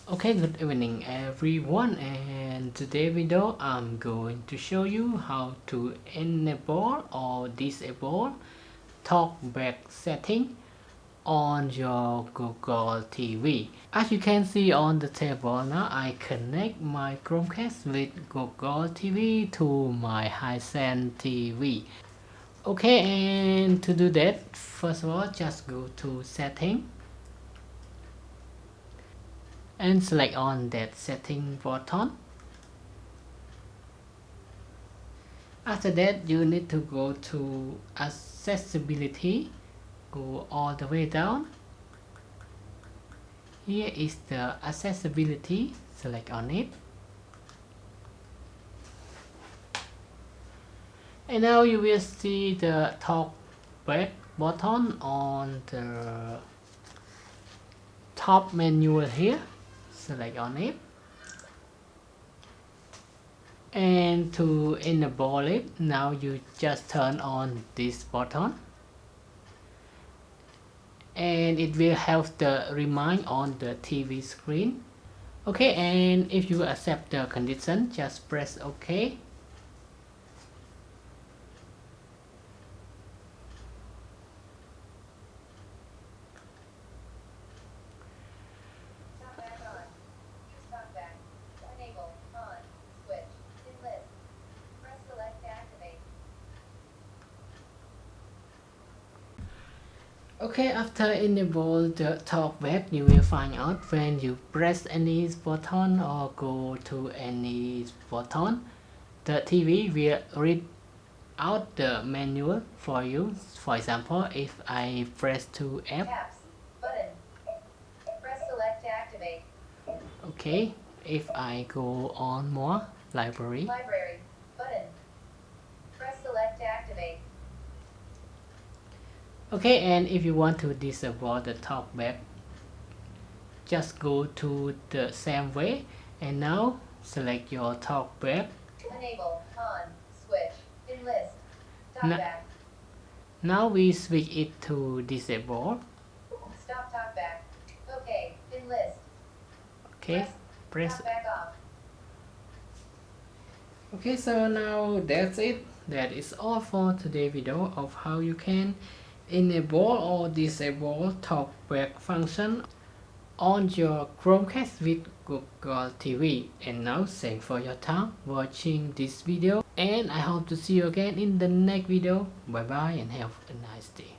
Okay, good evening everyone, and today video I'm going to show you how to enable or disable TalkBack setting on your Google TV. As you can see on the table now, I connect my Chromecast with Google TV to my Hisense TV. Okay, and to do that, first of all, just go to setting and select on that setting button. After that, you need to go to accessibility, go all the way down. Here is the accessibility, select on it. And now you will see the TalkBack button on the top menu here, select on it. And to enable it, now you just turn on this button and it will have the remind on the TV screen. Okay, and if you accept the condition, just press OK. Okay, after enable the TalkBack, you will find out when you press any button or go to any button, the TV will read out the menu for you. For example, if I press to F, button, press select to activate. Okay, if I go on more, library, button, press select to activate. Okay, and if you want to disable the TalkBack, just go to the same way and now select your TalkBack. Enable, on, switch, enlist, TalkBack. Now we switch it to disable. Stop TalkBack. Okay, enlist. Okay, press TalkBack off. Okay, so now that's it. That is all for today's video of how you can enable or disable TalkBack function on your Chromecast with Google TV. And now thanks for your time watching this video, and I hope to see you again in the next video. Bye bye and have a nice day.